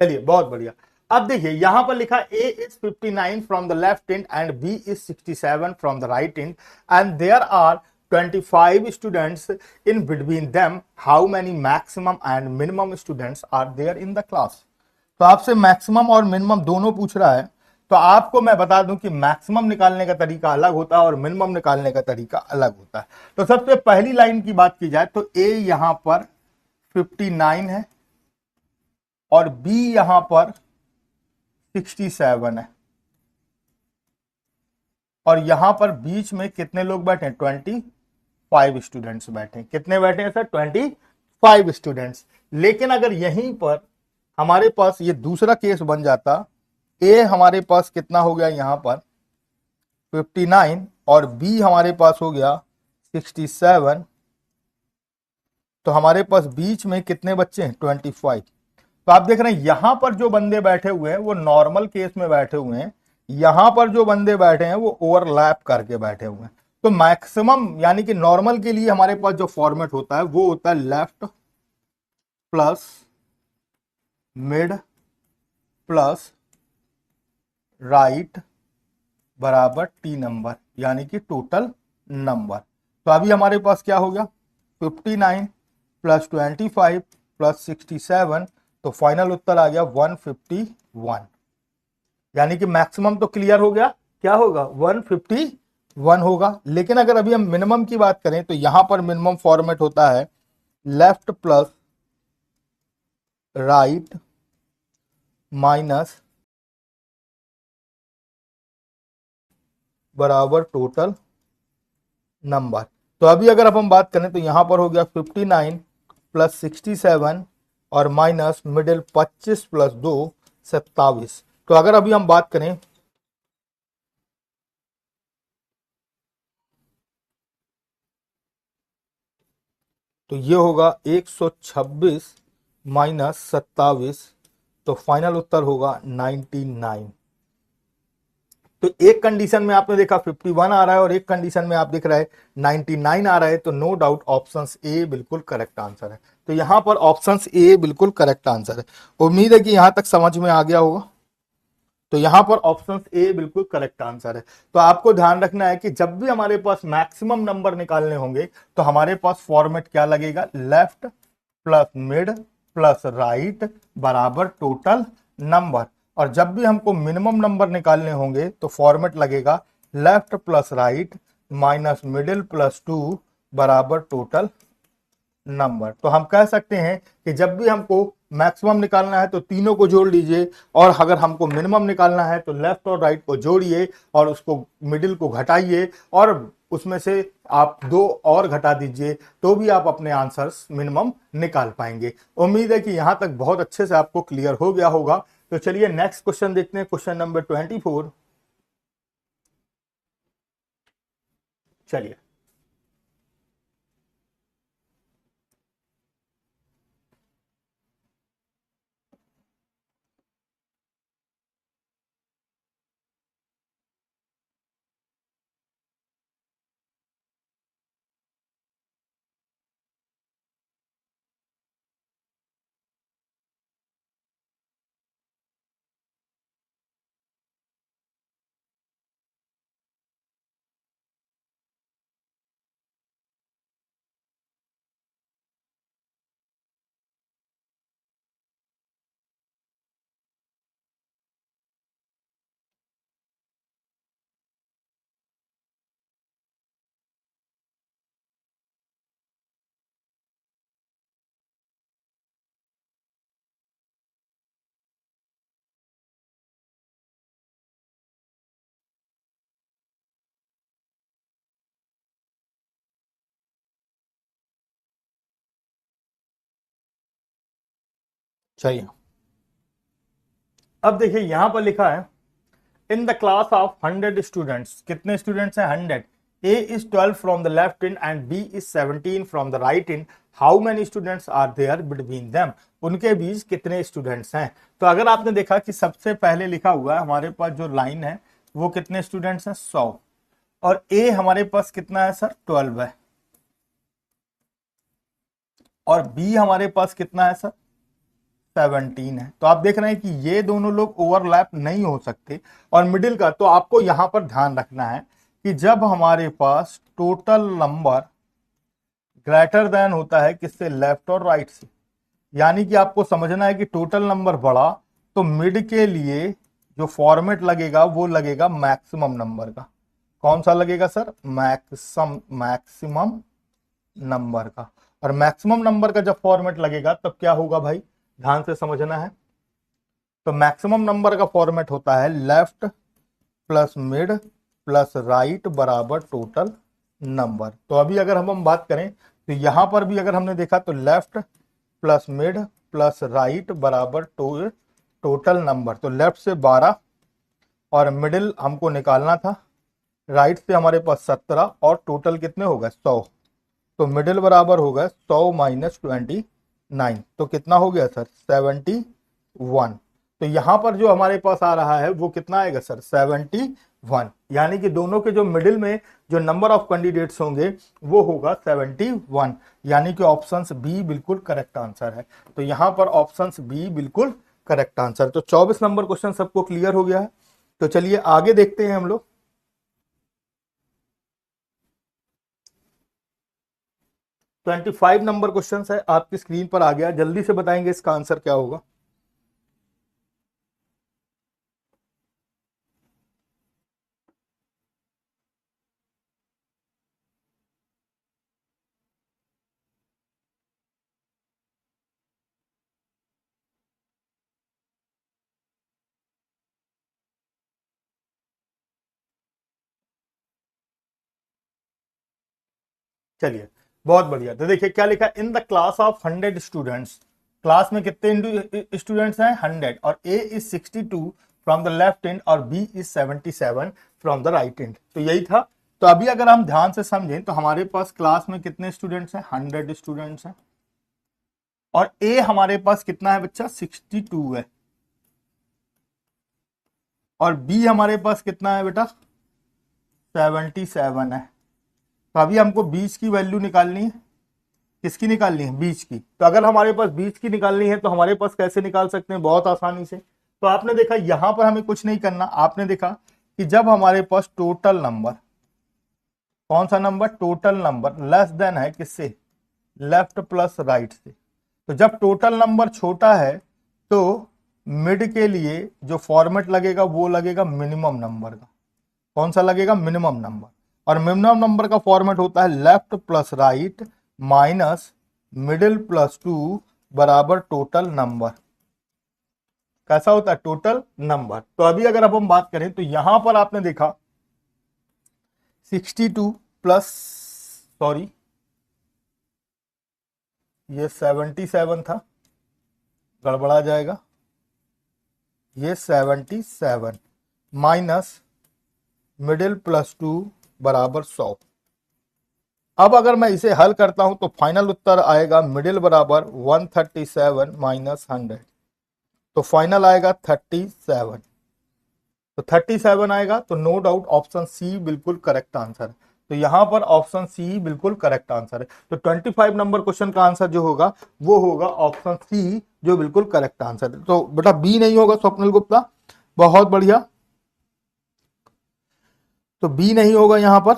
चलिए बहुत बढ़िया। अब देखिए यहां पर लिखा A is 59 from the left end and B is 67 from the right end and there are 25 students in between them, how many maximum and minimum students are there in the class. तो आपसे maximum और minimum दोनों पूछ रहा है। तो आपको मैं बता दूं कि मैक्सिमम निकालने का तरीका अलग होता है और मिनिमम निकालने का तरीका अलग होता है। तो सबसे पहली लाइन की बात की जाए तो ए यहां पर 59 है और बी यहां पर 67 है और यहां पर बीच में कितने लोग बैठे हैं, 25 स्टूडेंट्स बैठे हैं। कितने बैठे हैं सर, 25 स्टूडेंट्स। लेकिन अगर यहीं पर हमारे पास ये दूसरा केस बन जाता, ए हमारे पास कितना हो गया यहां पर 59 और बी हमारे पास हो गया 67, तो हमारे पास बीच में कितने बच्चे हैं, 25। तो आप देख रहे हैं यहां पर जो बंदे बैठे हुए हैं वो नॉर्मल केस में बैठे हुए हैं, यहां पर जो बंदे बैठे हैं वो ओवरलैप करके बैठे हुए हैं। तो मैक्सिमम यानी कि नॉर्मल के लिए हमारे पास जो फॉर्मेट होता है वो होता है left plus mid plus right बराबर टी नंबर, यानी कि टोटल नंबर। तो अभी हमारे पास क्या हो गया, 59 प्लस 25 प्लस 67, तो फाइनल उत्तर आ गया 151। यानी कि मैक्सिमम तो क्लियर हो गया, क्या होगा 151 होगा। लेकिन अगर अभी हम मिनिमम की बात करें तो यहां पर मिनिमम फॉर्मेट होता है लेफ्ट प्लस राइट माइनस बराबर टोटल नंबर। तो अभी अगर अब हम बात करें तो यहां पर हो गया 59 प्लस 67 और माइनस मिडिल 25 प्लस 2 27। तो अगर अभी हम बात करें तो ये होगा 126 माइनस 27, तो फाइनल उत्तर होगा 99। तो एक कंडीशन में आपने देखा 51 आ रहा है और एक कंडीशन में आप देख रहे हैं 99 आ रहा है, तो नो डाउट ऑप्शन ए बिल्कुल करेक्ट आंसर है। तो यहां पर ऑप्शन ए बिल्कुल करेक्ट आंसर है। उम्मीद है कि यहां तक समझ में आ गया होगा। तो यहां पर ऑप्शन ए बिल्कुल करेक्ट आंसर है। तो आपको ध्यान रखना है कि जब भी हमारे पास मैक्सिमम नंबर निकालने होंगे तो हमारे पास फॉर्मेट क्या लगेगा, left plus mid plus right बराबर टोटल नंबर। और जब भी हमको मिनिमम नंबर निकालने होंगे तो फॉर्मेट लगेगा left plus right minus middle plus 2 बराबर टोटल नंबर। तो हम कह सकते हैं कि जब भी हमको मैक्सिमम निकालना है तो तीनों को जोड़ लीजिए, और अगर हमको मिनिमम निकालना है तो लेफ्ट और राइट को जोड़िए और उसको मिडिल को घटाइए और उसमें से आप दो और घटा दीजिए, तो भी आप अपने आंसर्स मिनिमम निकाल पाएंगे। उम्मीद है कि यहां तक बहुत अच्छे से आपको क्लियर हो गया होगा। तो चलिए नेक्स्ट क्वेश्चन देखते हैं, क्वेश्चन नंबर 24। चलिए चलिए, अब देखिए यहां पर लिखा है in the class of 100 students, कितने स्टूडेंट्स हैं 100, A is 12 from the left end B is 17 from the right end, how many students are there between them, उनके बीच कितने स्टूडेंट्स हैं। तो अगर आपने देखा कि सबसे पहले लिखा हुआ है हमारे पास जो लाइन है वो कितने स्टूडेंट्स हैं 100, और ए हमारे पास कितना है सर 12 है, और बी हमारे पास कितना है सर 17 है। तो आप देख रहे हैं कि ये दोनों लोग ओवरलैप नहीं हो सकते। और मिडिल का तो आपको यहां पर ध्यान रखना है कि जब हमारे पास टोटल नंबर ग्रेटर देन होता है किससे, लेफ्ट और राइट से, यानी कि आपको समझना है कि टोटल नंबर बढ़ा तो मिड के लिए जो फॉर्मेट लगेगा वो लगेगा मैक्सिमम नंबर का। कौन सा लगेगा सर, मैक्सिमम नंबर का। और मैक्सिमम नंबर का जब फॉर्मेट लगेगा तब क्या होगा भाई, ध्यान से समझना है। तो मैक्सिमम नंबर का फॉर्मेट होता है left plus mid plus right बराबर टोटल नंबर। तो अभी अगर हम बात करें तो यहां पर भी अगर हमने देखा तो left plus mid plus right बराबर टोटल नंबर। तो लेफ्ट से 12 और मिडिल हमको निकालना था, राइट से हमारे पास 17 और टोटल कितने हो गए 100। तो मिडिल बराबर हो गए 100 माइनस 29, तो कितना हो गया सर 71। तो यहां पर जो हमारे पास आ रहा है वो कितना आएगा सर 71, यानी कि दोनों के जो मिडिल में जो नंबर ऑफ कैंडिडेट्स होंगे वो होगा 71, यानी कि ऑप्शन बी बिल्कुल करेक्ट आंसर है। तो यहां पर ऑप्शन बी बिल्कुल करेक्ट आंसर। तो 24 नंबर क्वेश्चन सबको क्लियर हो गया है। तो चलिए आगे देखते हैं हम लोग। 25 नंबर क्वेश्चन है, आपकी स्क्रीन पर आ गया, जल्दी से बताएंगे इसका आंसर क्या होगा। चलिए बहुत बढ़िया। तो देखिए क्या लिखा, in the class of 100 students, class में कितने स्टूडेंट्स हैं 100, और A is 62 from the left end और B is 77 from the right end. तो यही था। तो अभी अगर हम ध्यान से समझें तो हमारे पास क्लास में कितने स्टूडेंट्स हैं 100 स्टूडेंट्स हैं, और ए हमारे पास कितना है बच्चा 62 है, और बी हमारे पास कितना है बेटा 77 है। तो अभी हमको बीच की वैल्यू निकालनी है, किसकी निकालनी है बीच की। तो अगर हमारे पास बीच की निकालनी है तो हमारे पास कैसे निकाल सकते हैं, बहुत आसानी से। तो आपने देखा यहां पर हमें कुछ नहीं करना, आपने देखा कि जब हमारे पास टोटल नंबर, कौन सा number total number less than है किससे, लेफ्ट प्लस राइट से। तो जब टोटल नंबर छोटा है तो मिड के लिए जो फॉर्मेट लगेगा वो लगेगा मिनिमम नंबर का। कौन सा लगेगा, मिनिमम नंबर। और मिनिमम नंबर का फॉर्मेट होता है left plus right minus middle plus 2 बराबर टोटल नंबर। कैसा होता है? Total number. तो अभी अगर अब हम बात करें तो यहां पर आपने देखा 62 प्लस, सॉरी ये 77 था, गड़बड़ा जाएगा, ये 77 माइनस मिडिल प्लस 2 बराबर 100। अब अगर मैं इसे हल करता हूं तो फाइनल उत्तर आएगा मिडिल बराबर 137 माइनस 100, तो फाइनल आएगा 37। तो 37 आएगा, तो नो डाउट ऑप्शन सी बिल्कुल करेक्ट आंसर है। तो यहां पर ऑप्शन सी बिल्कुल करेक्ट आंसर है। तो 25 नंबर क्वेश्चन का आंसर जो होगा वो होगा ऑप्शन सी, जो बिल्कुल करेक्ट आंसर है। तो बेटा बी नहीं होगा स्वप्निल गुप्ता, बहुत बढ़िया। तो बी नहीं होगा यहां पर।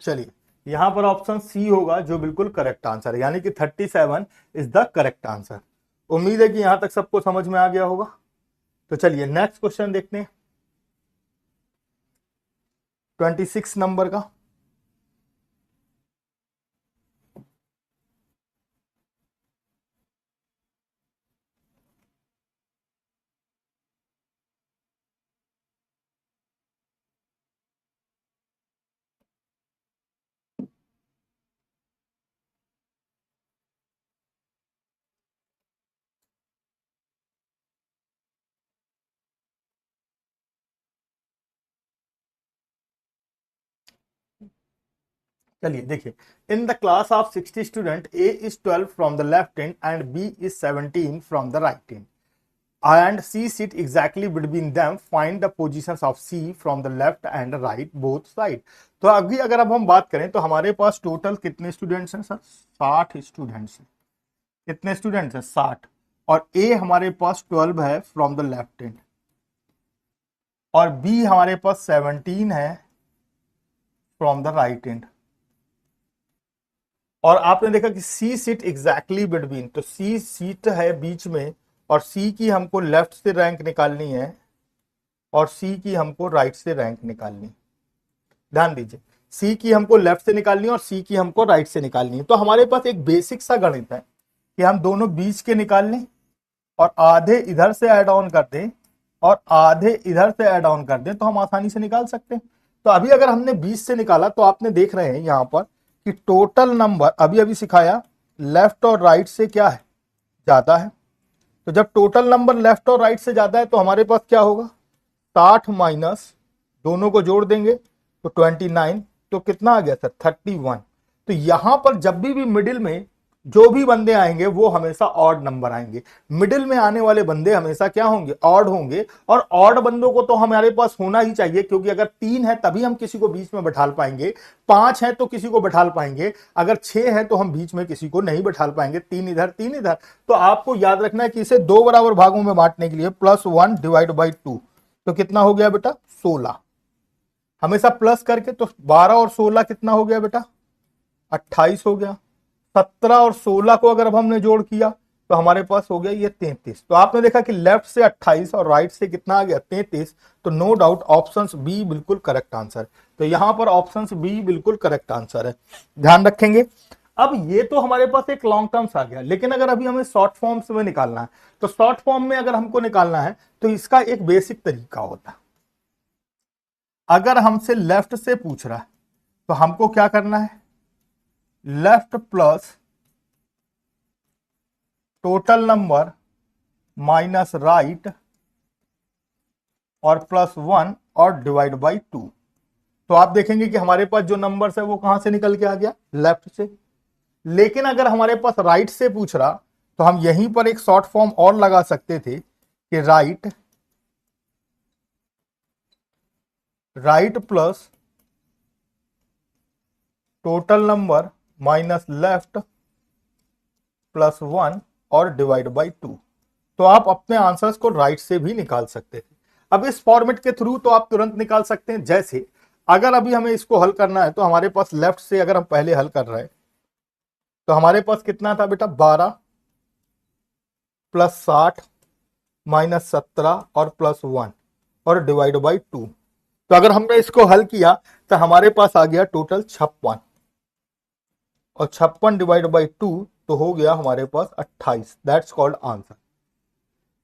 चलिए, यहां पर ऑप्शन सी होगा जो बिल्कुल करेक्ट आंसर है, यानी कि 37 इज द करेक्ट आंसर। उम्मीद है कि यहां तक सबको समझ में आ गया होगा। तो चलिए नेक्स्ट क्वेश्चन देखते हैं 26 नंबर का। चलिए देखिए, in the class of 60 student A is 12 from the left hand and B is 17 from the right hand and C sit exactly between them. Find the positions of C from the left and right both side. तो अभी अगर अब हम बात करें तो हमारे पास total कितने स्टूडेंट्स हैं सर? 60 स्टूडेंट्स हैं। कितने स्टूडेंट्स हैं? 60। और A हमारे पास 12 है फ्रॉम द लेफ्ट हैंड, और B हमारे पास 17 है फ्रॉम द राइट हैंड। और आपने देखा कि C सीट एग्जैक्टली बिटवीन, तो C सीट है बीच में, और C की हमको लेफ्ट से रैंक निकालनी है और C की हमको राइट से रैंक निकालनी है। ध्यान दीजिए, C की हमको लेफ्ट से निकालनी है और C की हमको राइट से निकालनी है। तो हमारे पास एक बेसिक सा गणित है कि हम दोनों बीच के निकाल लें और आधे इधर से ऐड ऑन कर दें और आधे इधर से ऐड ऑन कर दें, तो हम आसानी से निकाल सकते हैं। तो अभी अगर हमने 20 से निकाला तो आपने देख रहे हैं यहां पर कि टोटल नंबर अभी अभी सिखाया लेफ्ट और राइट से क्या है? ज्यादा है। तो जब टोटल नंबर लेफ्ट और राइट से ज्यादा है तो हमारे पास क्या होगा? 60 माइनस दोनों को जोड़ देंगे तो 29, तो कितना आ गया सर? 31। तो यहां पर जब भी मिडिल में जो भी बंदे आएंगे वो हमेशा ऑड नंबर आएंगे। मिडिल में आने वाले बंदे हमेशा क्या होंगे? ऑड होंगे। और ऑड बंदों को तो हमारे पास होना ही चाहिए, क्योंकि अगर 3 है तभी हम किसी को बीच में बैठाल पाएंगे, 5 है तो किसी को बैठाल पाएंगे, अगर 6 है तो हम बीच में किसी को नहीं बैठाल पाएंगे। 3 इधर 3 इधर। तो आपको याद रखना है कि इसे 2 बराबर भागों में बांटने के लिए +1 डिवाइड बाई 2, तो कितना हो गया बेटा? 16। हमेशा प्लस करके, तो 12 और 16 कितना हो गया बेटा? 28 हो गया। 17 और 16 को अगर अब हमने जोड़ किया तो हमारे पास हो गया ये 33। तो आपने देखा कि लेफ्ट से 28 और राइट से कितना आ गया? 33। तो नो डाउट ऑप्शन बी बिल्कुल करेक्ट आंसर। तो यहां पर ऑप्शन बी बिल्कुल करेक्ट आंसर है, ध्यान रखेंगे। अब ये तो हमारे पास एक लॉन्ग टर्म्स आ गया, लेकिन अगर अभी हमें शॉर्ट फॉर्म्स में निकालना है तो शॉर्ट फॉर्म में अगर हमको निकालना है तो इसका एक बेसिक तरीका होता है। अगर हमसे लेफ्ट से पूछ रहा है तो हमको क्या करना है? Left plus total number minus right और +1 और डिवाइड बाई 2। तो आप देखेंगे कि हमारे पास जो नंबर्स है वो कहां से निकल के आ गया? लेफ्ट से। लेकिन अगर हमारे पास राइट से पूछ रहा तो हम यहीं पर एक शॉर्ट फॉर्म और लगा सकते थे कि right plus total number minus left +1 और डिवाइड बाई 2। तो आप अपने आंसर्स को राइट से भी निकाल सकते थे। अब इस फॉर्मेट के थ्रू तो आप तुरंत निकाल सकते हैं। जैसे अगर अभी हमें इसको हल करना है तो हमारे पास लेफ्ट से अगर हम पहले हल कर रहे हैं तो हमारे पास कितना था बेटा? 12 + 60 -17 और +1 और डिवाइड बाई 2। तो अगर हमने इसको हल किया तो हमारे पास आ गया टोटल 56 और 56 डिवाइड बाई 2 तो हो गया हमारे पास 28। That's called answer.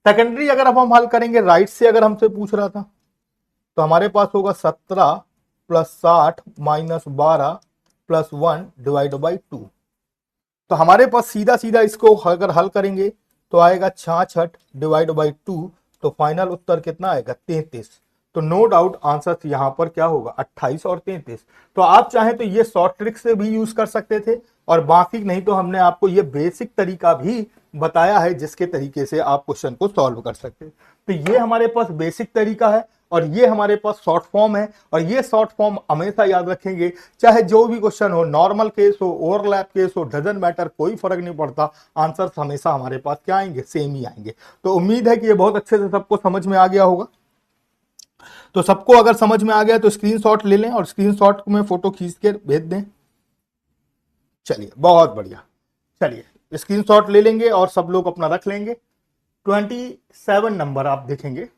सेकेंडरी अगर अब हम हल करेंगे राइट से, अगर हमसे पूछ रहा था तो हमारे पास होगा 17 + 60 - 12 + 1 डिवाइड बाई 2। तो हमारे पास सीधा सीधा इसको अगर हल करेंगे तो आएगा 66 डिवाइड बाई 2। तो फाइनल उत्तर कितना आएगा 33। तो नो डाउट आंसर यहां पर क्या होगा 28 और 33। तो आप चाहें तो ये शॉर्ट ट्रिक से भी यूज कर सकते थे, और बाकी नहीं तो हमने आपको ये बेसिक तरीका भी बताया है जिसके तरीके से आप क्वेश्चन को सॉल्व कर सकते हैं। तो ये हमारे पास बेसिक तरीका है और ये हमारे पास शॉर्ट फॉर्म है, और ये शॉर्ट फॉर्म हमेशा याद रखेंगे, चाहे जो भी क्वेश्चन हो, नॉर्मल केस हो, ओवरलैप केस हो, डजंट मैटर, कोई फर्क नहीं पड़ता, आंसर हमेशा हमारे पास क्या आएंगे, सेम ही आएंगे। तो उम्मीद है कि ये बहुत अच्छे से सबको समझ में आ गया होगा। तो सबको अगर समझ में आ गया तो स्क्रीनशॉट ले लें और स्क्रीनशॉट में फोटो खींच के भेज दें। चलिए बहुत बढ़िया, चलिए स्क्रीनशॉट ले लेंगे और सब लोग अपना रख लेंगे। 27 नंबर आप देखेंगे।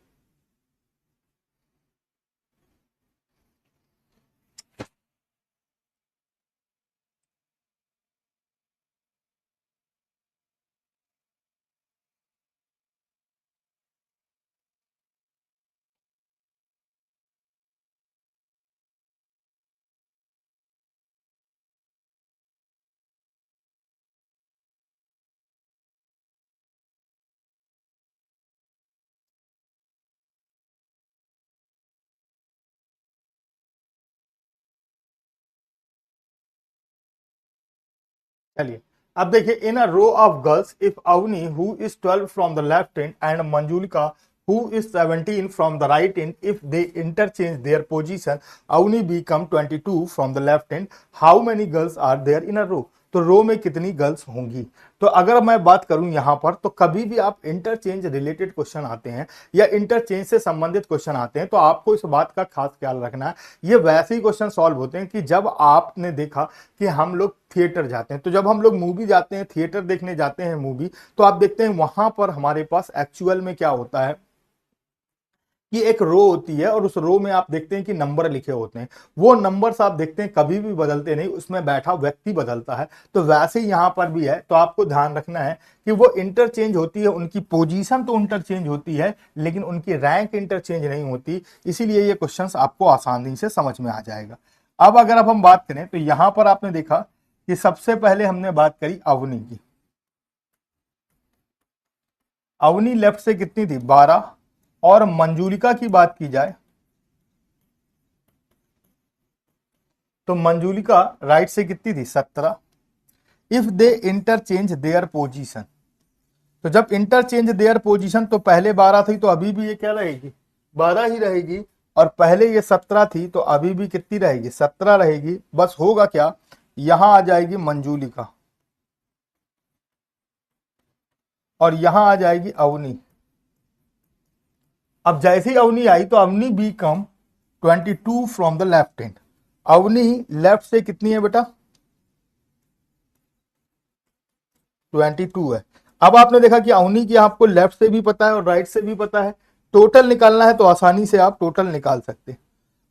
चलिए अब देखिए, in a row of girls if Avni who is 12 from the left end and Manjulika who is 17 from the right end, if they interchange their position Avni become 22 from the left end, how many girls are there in a row? तो रो में कितनी girls होंगी। तो अगर मैं बात करूं यहां पर, तो कभी भी आप इंटरचेंज रिलेटेड क्वेश्चन आते हैं या इंटरचेंज से संबंधित क्वेश्चन आते हैं तो आपको इस बात का खास ख्याल रखना है। ये वैसे ही क्वेश्चन सॉल्व होते हैं कि जब आपने देखा कि हम लोग थिएटर जाते हैं, तो जब हम लोग मूवी जाते हैं, थिएटर देखने जाते हैं मूवी, तो आप देखते हैं वहां पर हमारे पास एक्चुअल में क्या होता है कि एक रो होती है और उस रो में आप देखते हैं कि नंबर लिखे होते हैं। वो नंबर्स आप देखते हैं कभी भी बदलते नहीं, उसमें बैठा व्यक्ति बदलता है। तो वैसे ही यहां पर भी है। तो आपको ध्यान रखना है कि वो इंटरचेंज होती है, उनकी पोजीशन तो इंटरचेंज होती है लेकिन उनकी रैंक इंटरचेंज नहीं होती। इसीलिए ये क्वेश्चन आपको आसानी से समझ में आ जाएगा। अब हम बात करें तो यहां पर आपने देखा कि सबसे पहले हमने बात करी अवनी की। अवनी लेफ्ट से कितनी थी 12, और मंजूलिका की बात की जाए तो मंजूलिका राइट से कितनी थी 17। If they interchange their position, तो जब इंटरचेंज देयर पोजीशन तो पहले 12 थी तो अभी भी ये क्या रहेगी 12 ही रहेगी, और पहले ये 17 थी तो अभी भी कितनी रहेगी 17 रहेगी। बस होगा क्या, यहां आ जाएगी मंजूलिका और यहां आ जाएगी अवनी। अब जैसे ही अवनी आई तो Avni become 22 from the left hand. Avni left से कितनी है बेटा 22 है। अब आपने देखा कि अवनी की आपको लेफ्ट से भी पता है और राइट से भी पता है। टोटल निकालना है तो आसानी से आप टोटल निकाल सकते हैं।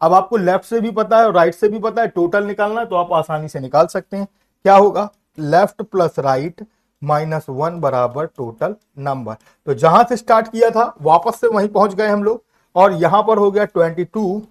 अब आपको लेफ्ट से भी पता है और राइट से भी पता है, टोटल निकालना है तो आप आसानी से निकाल सकते हैं। क्या होगा, लेफ्ट प्लस राइट -1 बराबर टोटल नंबर। तो जहां से स्टार्ट किया था वापस से वहीं पहुंच गए हम लोग, और यहां पर हो गया 22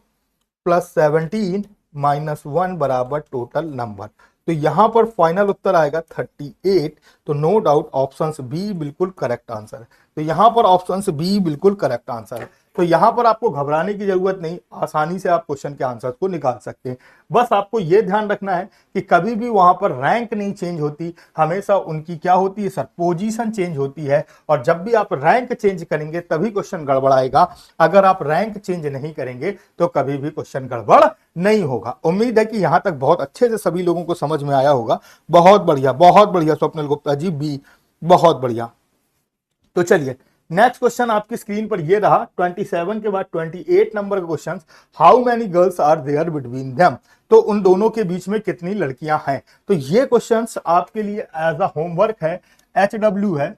+ 17 -1 बराबर टोटल नंबर। तो यहां पर फाइनल उत्तर आएगा 38। तो नो डाउट ऑप्शन बी बिल्कुल करेक्ट आंसर है। तो यहां पर ऑप्शन बी बिल्कुल करेक्ट आंसर है। तो यहां पर आपको घबराने की जरूरत नहीं, आसानी से आप क्वेश्चन के आंसर को निकाल सकते हैं। बस आपको यह ध्यान रखना है कि कभी भी वहां पर रैंक नहीं चेंज होती, हमेशा उनकी क्या होती है सर, पोजीशन चेंज होती है। और जब भी आप रैंक चेंज करेंगे तभी क्वेश्चन गड़बड़ाएगा। अगर आप रैंक चेंज नहीं करेंगे तो कभी भी क्वेश्चन गड़बड़ नहीं होगा। उम्मीद है कि यहां तक बहुत अच्छे से सभी लोगों को समझ में आया होगा। बहुत बढ़िया स्वप्निल गुप्ता जी बी, बहुत बढ़िया। तो चलिए नेक्स्ट क्वेश्चन आपकी स्क्रीन पर ये रहा 27 के बाद 28 नंबर का question, how many girls are there between them. तो उन दोनों के बीच में कितनी लड़कियां हैं। तो ये क्वेश्चंस आपके लिए एज अ होमवर्क है, HW है।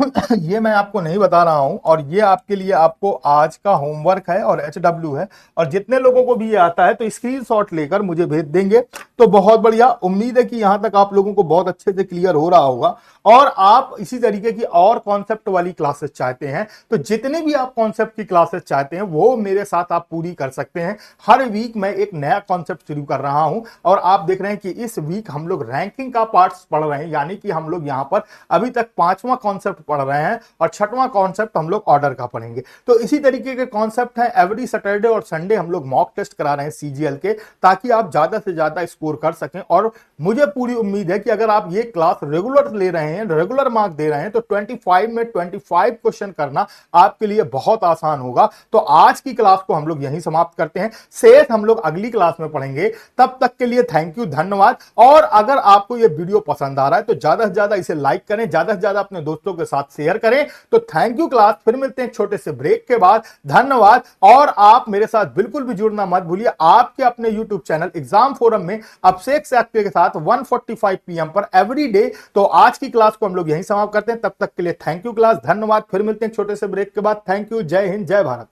ये मैं आपको नहीं बता रहा हूं, और ये आपके लिए आपको आज का होमवर्क है और एचडब्ल्यू है। और जितने लोगों को भी ये आता है तो स्क्रीनशॉट लेकर मुझे भेज देंगे तो बहुत बढ़िया। उम्मीद है कि यहां तक आप लोगों को बहुत अच्छे से क्लियर हो रहा होगा। और आप इसी तरीके की और कॉन्सेप्ट वाली क्लासेस चाहते हैं तो जितने भी आप कॉन्सेप्ट की क्लासेस चाहते हैं वो मेरे साथ आप पूरी कर सकते हैं। हर वीक मैं एक नया कॉन्सेप्ट शुरू कर रहा हूं, और आप देख रहे हैं कि इस वीक हम लोग रैंकिंग का पार्ट्स पढ़ रहे हैं, यानी कि हम लोग यहां पर अभी तक पांचवां कॉन्सेप्ट पढ़ रहे हैं और छठवां कॉन्सेप्ट हम लोग ऑर्डर का पढ़ेंगे। तो इसी तरीके के कॉन्सेप्ट है। एवरी सैटरडे और संडे हम लोग मॉक टेस्ट करा रहे हैं सीजीएल के, ताकि आप ज्यादा से ज्यादा स्कोर कर सकें। और मुझे पूरी उम्मीद है कि अगर आप ये क्लास रेगुलर ले रहे हैं, रेगुलर मार्क दे रहे हैं, तो 25 में 25 क्वेश्चन करना आपके लिए बहुत आसान होगा। तो आज की क्लास को हम लोग यहीं समाप्त करते हैं, शेष हम लोग अगली क्लास में पढ़ेंगे। तब तक के लिए थैंक यू, धन्यवाद। और अगर आपको ये वीडियो पसंद आ रहा है तो ज्यादा से ज्यादा इसे लाइक करें, ज्यादा से ज्यादा अपने दोस्तों के साथ शेयर करें। तो थैंक यू क्लास, फिर मिलते हैं छोटे से ब्रेक के बाद। धन्यवाद। और आप मेरे साथ बिल्कुल भी जुड़ना मत भूलिए, आपके अपने यूट्यूब चैनल एग्जाम फोरम में अभिषेक साक्य के साथ 1:45 पीएम पर एवरी डे। तो आज की क्लास को हम लोग यहीं समाप्त करते हैं। तब तक के लिए थैंक यू क्लास, धन्यवाद। फिर मिलते हैं छोटे से ब्रेक के बाद। थैंक यू, जय हिंद, जय भारत।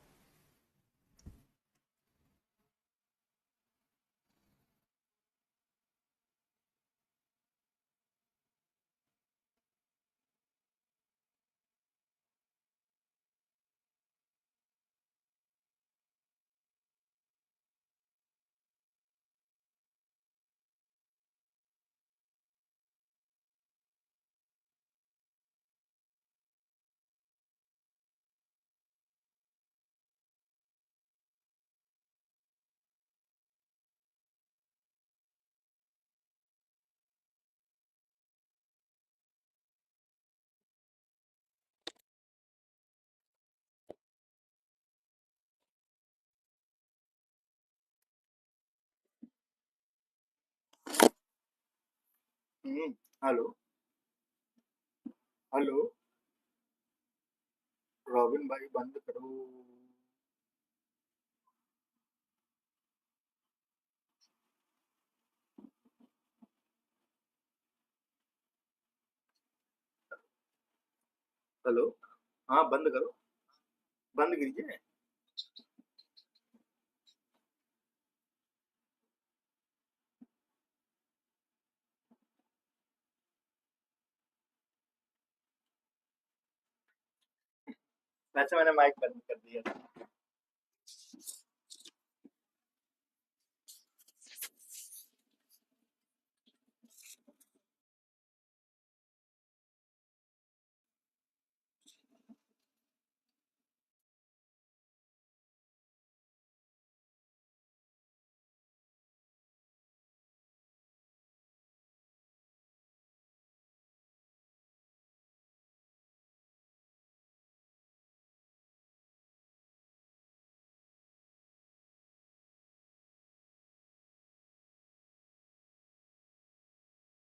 हेलो। हेलो। रॉबिन भाई बंद करो। हेलो। हाँ, बंद करो। बंद कीजिए। वैसे मैंने माइक बंद कर दिया।